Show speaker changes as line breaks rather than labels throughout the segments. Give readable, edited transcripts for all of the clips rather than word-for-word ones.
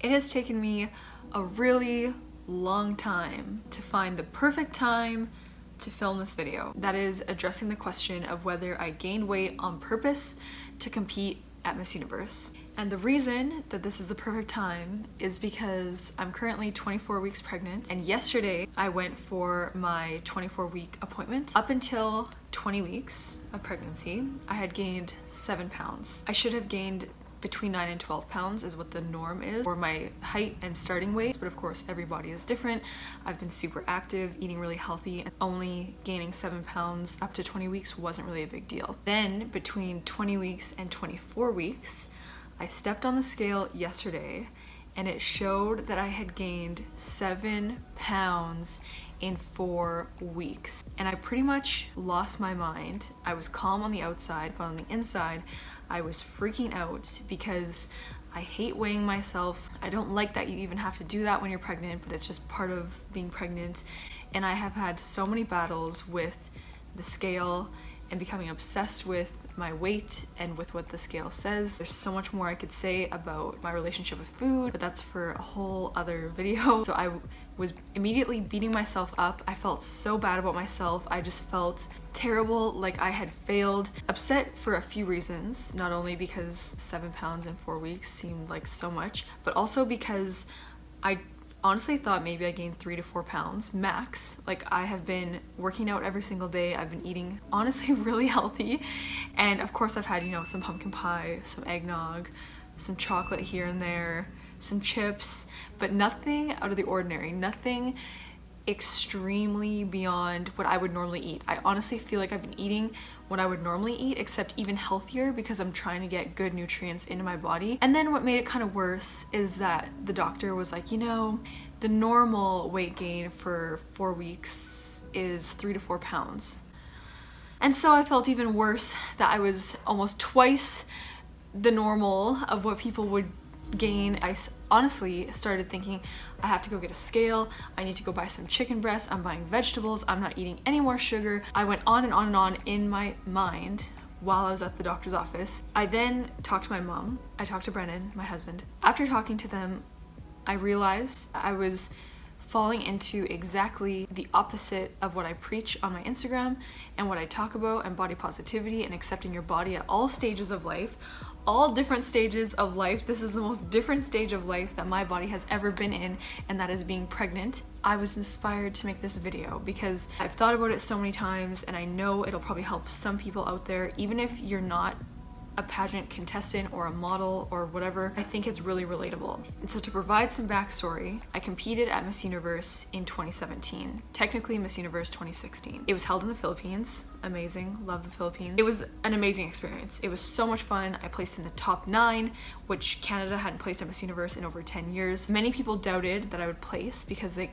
It has taken me a really long time to find the perfect time to film this video. That is addressing the question of whether I gained weight on purpose to compete at Miss Universe. And the reason that this is the perfect time is because I'm currently 24 weeks pregnant, and yesterday I went for my 24-week appointment. Up until 20 weeks of pregnancy, I had gained 7 pounds. I should have gained between 9 and 12 pounds is what the norm is for my height and starting weight, but of course every body is different. I've been super active, eating really healthy, and only gaining 7 pounds up to 20 weeks wasn't really a big deal. Then between 20 weeks and 24 weeks, I stepped on the scale yesterday and it showed that I had gained 7 pounds in 4 weeks. And I pretty much lost my mind. I was calm on the outside, but on the inside, I was freaking out because I hate weighing myself. I don't like that you even have to do that when you're pregnant, but it's just part of being pregnant. And I have had so many battles with the scale and becoming obsessed with my weight and with what the scale says. There's so much more I could say about my relationship with food, but that's for a whole other video. So I was immediately beating myself up. I felt so bad about myself. I just felt terrible, like I had failed. Upset for a few reasons, not only because 7 pounds in 4 weeks seemed like so much, but also because I honestly thought maybe I gained 3 to 4 pounds max. Like, I have been working out every single day. I've been eating honestly really healthy. And of course I've had, you know, some pumpkin pie, some eggnog, some chocolate here and there, some chips, but nothing out of the ordinary, nothing extremely beyond what I would normally eat. I honestly feel like I've been eating what I would normally eat, except even healthier, because I'm trying to get good nutrients into my body. And then what made it kind of worse is that the doctor was like, you know, the normal weight gain for 4 weeks is 3 to 4 pounds. And so I felt even worse that I was almost twice the normal of what people would gain. I honestly started thinking, I have to go get a scale, I need to go buy some chicken breasts, I'm buying vegetables, I'm not eating any more sugar. I went on and on and on in my mind while I was at the doctor's office. I then talked to my mom, I talked to Brennan, my husband. After talking to them, I realized I was falling into exactly the opposite of what I preach on my Instagram and what I talk about, and body positivity and accepting your body at all stages of life, all different stages of life. This is the most different stage of life that my body has ever been in, and that is being pregnant. I was inspired to make this video because I've thought about it so many times, and I know it'll probably help some people out there, even if you're not a pageant contestant or a model or whatever. I think it's really relatable. And so to provide some backstory, I competed at Miss Universe in 2017, technically Miss Universe 2016. It was held in the Philippines. Amazing, love the Philippines. It was an amazing experience. It was so much fun. I placed in the top 9, which Canada hadn't placed at Miss Universe in over 10 years. Many people doubted that I would place because they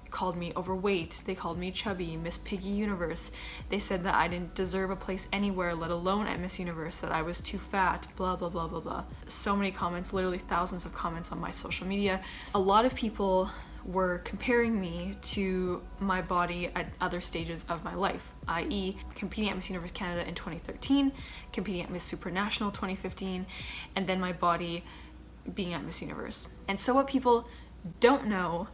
called me overweight, they called me chubby, Miss Piggy Universe. They said that I didn't deserve a place anywhere, let alone at Miss Universe, that I was too fat, blah, blah, blah, blah, blah. So many comments, literally thousands of comments on my social media. A lot of people were comparing me to my body at other stages of my life, i.e. competing at Miss Universe Canada in 2013, competing at Miss Supranational 2015, and then my body being at Miss Universe. And so what people don't know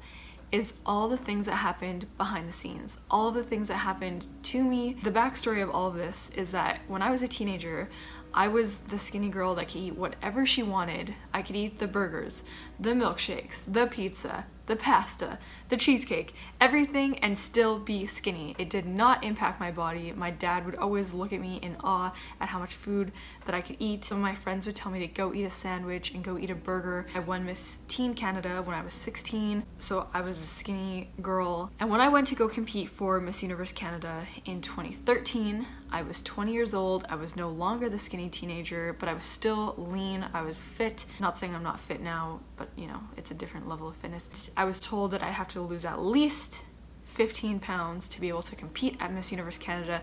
is all the things that happened behind the scenes, all of the things that happened to me. The backstory of all of this is that when I was a teenager, I was the skinny girl that could eat whatever she wanted. I could eat the burgers, the milkshakes, the pizza, the pasta, the cheesecake, everything, and still be skinny. It did not impact my body. My dad would always look at me in awe at how much food that I could eat. Some of my friends would tell me to go eat a sandwich and go eat a burger. I won Miss Teen Canada when I was 16, so I was the skinny girl. And when I went to go compete for Miss Universe Canada in 2013, I was 20 years old. I was no longer the skinny teenager, but I was still lean. I was fit. Not saying I'm not fit now, but you know, it's a different level of fitness. I was told that I'd have to lose at least 15 pounds to be able to compete at Miss Universe Canada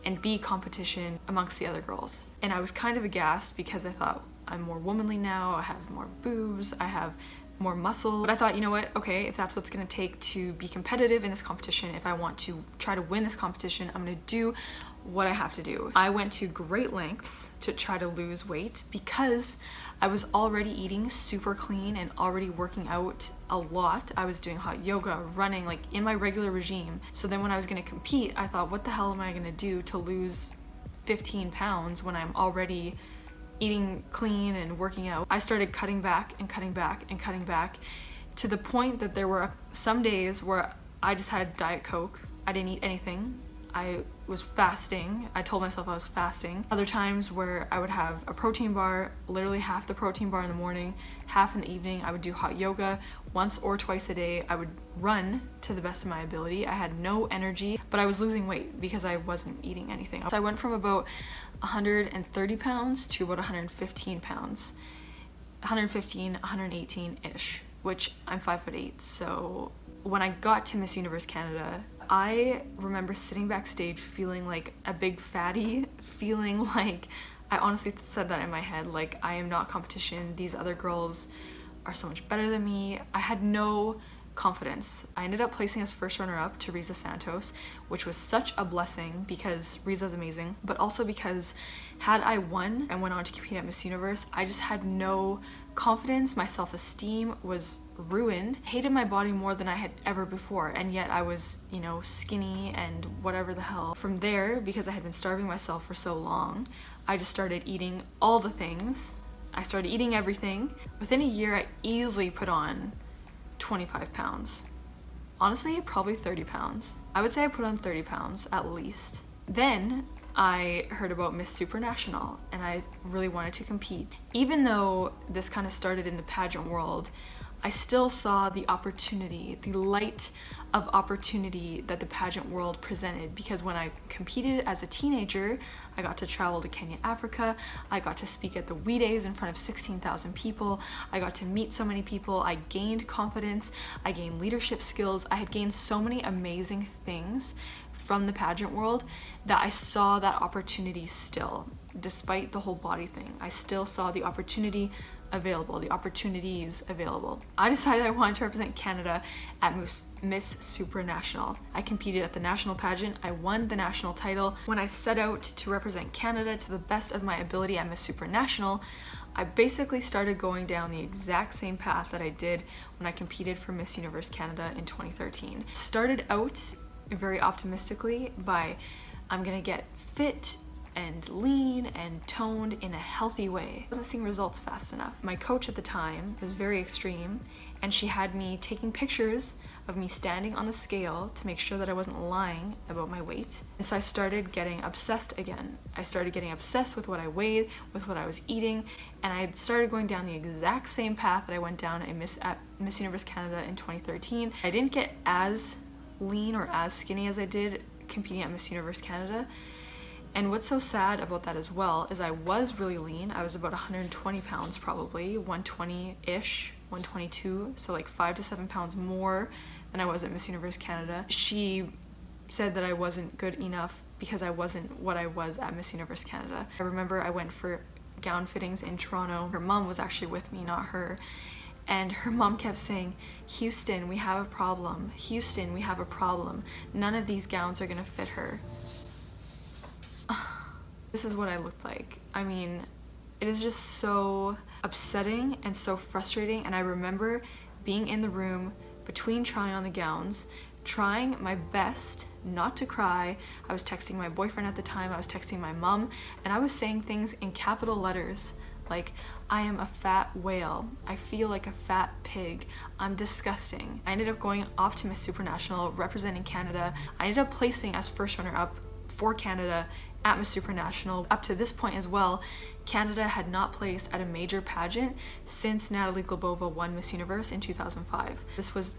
and be competition amongst the other girls. And I was kind of aghast because I thought, I'm more womanly now, I have more boobs, I have more muscle. But I thought, you know what, okay, if that's what's gonna take to be competitive in this competition, if I want to try to win this competition, I'm gonna do what I have to do. I went to great lengths to try to lose weight because I was already eating super clean and already working out a lot. I was doing hot yoga, running, like in my regular regime. So then when I was gonna compete, I thought, what the hell am I gonna do to lose 15 pounds when I'm already eating clean and working out? I started cutting back and cutting back and cutting back to the point that there were some days where I just had Diet Coke. I didn't eat anything. I was fasting. I told myself I was fasting. Other times where I would have a protein bar, literally half the protein bar in the morning, half in the evening. I would do hot yoga once or twice a day. I would run to the best of my ability. I had no energy, but I was losing weight because I wasn't eating anything. So I went from about 130 pounds to about 115 pounds. 115, 118-ish, which I'm 5'8". So when I got to Miss Universe Canada, I remember sitting backstage feeling like a big fatty, feeling like, I honestly said that in my head, like I am not competition, these other girls are so much better than me. I had no confidence. I ended up placing as first runner-up to Riza Santos, which was such a blessing because Riza's amazing, but also because had I won and went on to compete at Miss Universe, I just had no confidence. My self-esteem was ruined. I hated my body more than I had ever before, and yet I was, you know, skinny and whatever the hell. From there, because I had been starving myself for so long, I just started eating all the things. I started eating everything. Within a year, I easily put on 25 pounds. Honestly, probably 30 pounds. I would say I put on 30 pounds at least. Then I heard about Miss Supranational and I really wanted to compete. Even though this kind of started in the pageant world, I still saw the opportunity, the light of opportunity that the pageant world presented, because when I competed as a teenager, I got to travel to Kenya, Africa. I got to speak at the We Days in front of 16,000 people. I got to meet so many people. I gained confidence. I gained leadership skills. I had gained so many amazing things from the pageant world that I saw that opportunity still. Despite the whole body thing, I still saw the opportunity available, the opportunities available. I decided I wanted to represent Canada at Miss Supranational. I competed at the national pageant. I won the national title. When I set out to represent Canada to the best of my ability at Miss Supranational, I basically started going down the exact same path that I did when I competed for Miss Universe Canada in 2013. Started out very optimistically by, I'm gonna get fit and lean and toned in a healthy way. I wasn't seeing results fast enough. My coach at the time was very extreme, and she had me taking pictures of me standing on the scale to make sure that I wasn't lying about my weight. And so I started getting obsessed again. I started getting obsessed with what I weighed, with what I was eating, and I started going down the exact same path that I went down at Miss Universe Canada in 2013. I didn't get as lean or as skinny as I did competing at Miss Universe Canada. And what's so sad about that as well is I was really lean. I was about 120 pounds probably, 120-ish, 122, so like 5 to 7 pounds more than I was at Miss Universe Canada. She said that I wasn't good enough because I wasn't what I was at Miss Universe Canada. I remember I went for gown fittings in Toronto. Her mom was actually with me, not her. And her mom kept saying, Houston, we have a problem. Houston, we have a problem. None of these gowns are gonna fit her. This is what I looked like. I mean, it is just so upsetting and so frustrating. And I remember being in the room between trying on the gowns, trying my best not to cry. I was texting my boyfriend at the time, I was texting my mom, and I was saying things in capital letters like, I am a fat whale, I feel like a fat pig, I'm disgusting. I ended up going off to Miss Supranational, representing Canada. I ended up placing as first runner-up for Canada at Miss Supranational. Up to this point as well, Canada had not placed at a major pageant since Natalie Glebova won Miss Universe in 2005. This was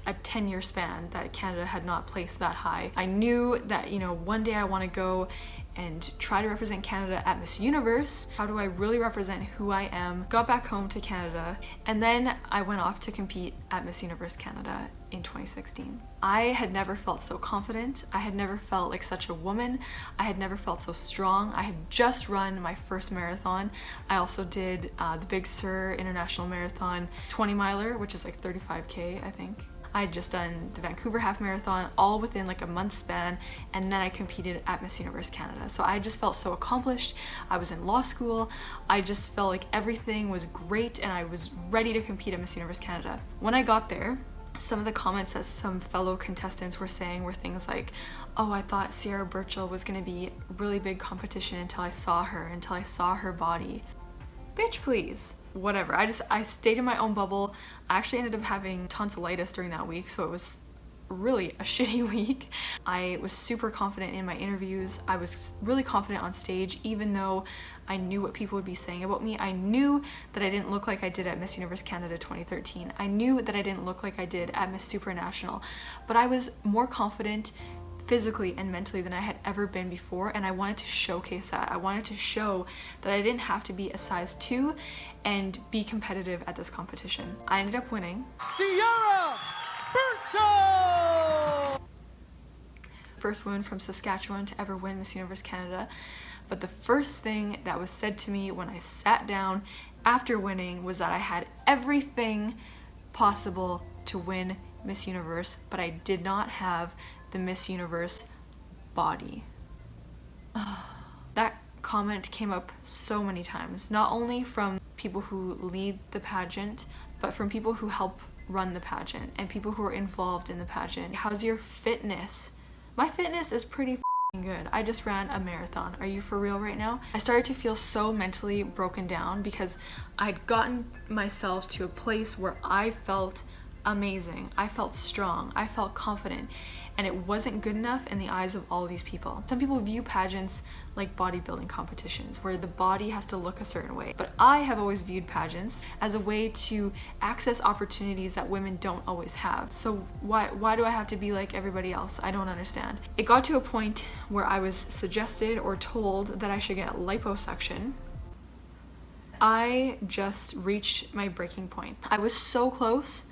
a 10-year span that Canada had not placed that high. I knew that, you know, one day I want to go and try to represent Canada at Miss Universe. How do I really represent who I am? Got back home to Canada, and then I went off to compete at Miss Universe Canada in 2016. I had never felt so confident. I had never felt like such a woman. I had never felt so strong. I had just run my first marathon. I also did the Big Sur International Marathon 20 miler, which is like 35K, I think. I had just done the Vancouver Half Marathon all within like a month span, and then I competed at Miss Universe Canada. So I just felt so accomplished. I was in law school. I just felt like everything was great and I was ready to compete at Miss Universe Canada. When I got there, some of the comments that some fellow contestants were saying were things like, oh, I thought Sierra Burchell was gonna be a really big competition until I saw her body. Bitch, please. Whatever. I stayed in my own bubble. I actually ended up having tonsillitis during that week, so it was really a shitty week. I was super confident in my interviews. I was really confident on stage, even though I knew what people would be saying about me. I knew that I didn't look like I did at Miss Universe Canada 2013. I knew that I didn't look like I did at Miss Supranational, but I was more confident physically and mentally than I had ever been before, and I wanted to showcase that. I wanted to show that I didn't have to be a size 2 and be competitive at this competition. I ended up winning. Sierra Burchell! First woman from Saskatchewan to ever win Miss Universe Canada, but the first thing that was said to me when I sat down after winning was that I had everything possible to win Miss Universe, but I did not have the Miss Universe body. That comment came up so many times, not only from people who lead the pageant, but from people who help run the pageant and people who are involved in the pageant. How's your fitness? My fitness is pretty good. I just ran a marathon. Are you for real right now? I started to feel so mentally broken down because I'd gotten myself to a place where I felt amazing. I felt strong. I felt confident. And it wasn't good enough in the eyes of all these people. Some people view pageants like bodybuilding competitions where the body has to look a certain way. But I have always viewed pageants as a way to access opportunities that women don't always have. So why do I have to be like everybody else? I don't understand. It got to a point where I was suggested or told that I should get liposuction. I just reached my breaking point. I was so close.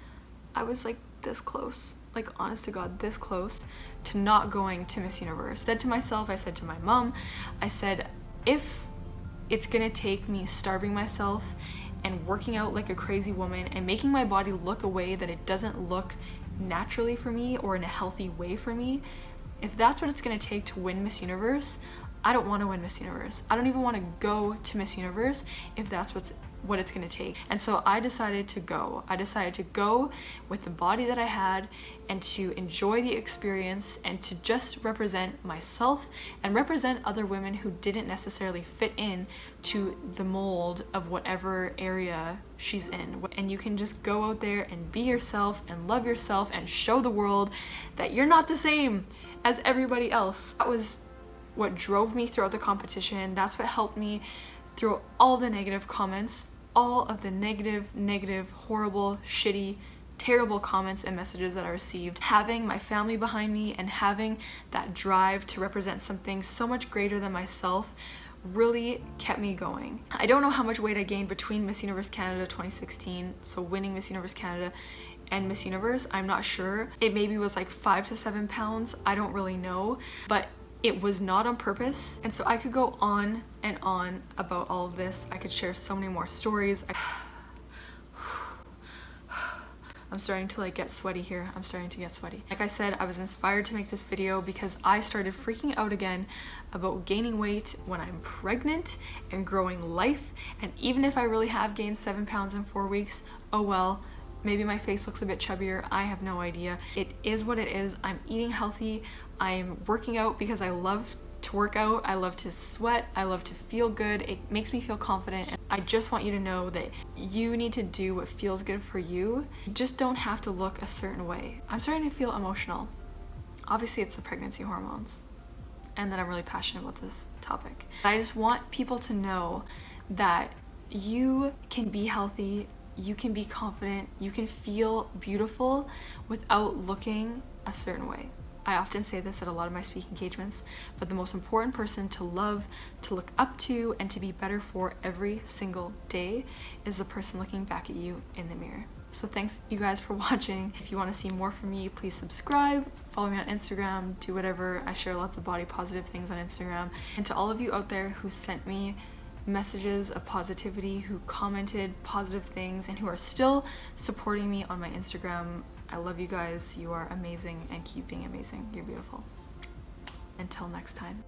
I was like this close, like honest to God, this close to not going to Miss Universe. I said to myself, I said to my mom, I said, if it's gonna take me starving myself and working out like a crazy woman and making my body look a way that it doesn't look naturally for me or in a healthy way for me, if that's what it's gonna take to win Miss Universe, I don't want to win Miss Universe. I don't even want to go to Miss Universe if that's what it's gonna take. And so I decided to go. I decided to go with the body that I had and to enjoy the experience and to just represent myself and represent other women who didn't necessarily fit in to the mold of whatever area she's in. And you can just go out there and be yourself and love yourself and show the world that you're not the same as everybody else. That was what drove me throughout the competition. That's what helped me through all the negative comments, all of the negative, horrible, shitty, terrible comments and messages that I received. Having my family behind me and having that drive to represent something so much greater than myself really kept me going. I don't know how much weight I gained between Miss Universe Canada 2016, so winning Miss Universe Canada, and Miss Universe. I'm not sure. It maybe was like 5 to 7 pounds. I don't really know, but it was not on purpose. And so I could go on and on about all of this. I could share so many more stories. I'm starting to like get sweaty here. I'm starting to get sweaty. Like I said, I was inspired to make this video because I started freaking out again about gaining weight when I'm pregnant and growing life. And even if I really have gained 7 pounds in 4 weeks, oh well, maybe my face looks a bit chubbier. I have no idea. It is what it is. I'm eating healthy. I'm working out because I love to work out. I love to sweat. I love to feel good. It makes me feel confident. And I just want you to know that you need to do what feels good for you. You just don't have to look a certain way. I'm starting to feel emotional. Obviously, it's the pregnancy hormones, and that I'm really passionate about this topic. I just want people to know that you can be healthy, you can be confident, you can feel beautiful without looking a certain way. I often say this at a lot of my speaking engagements, but the most important person to love, to look up to, and to be better for every single day is the person looking back at you in the mirror. So thanks you guys for watching. If you want to see more from me, please subscribe, follow me on Instagram, do whatever. I share lots of body positive things on Instagram. And to all of you out there who sent me messages of positivity, who commented positive things, and who are still supporting me on my Instagram, I love you guys. You are amazing and keep being amazing. You're beautiful. Until next time.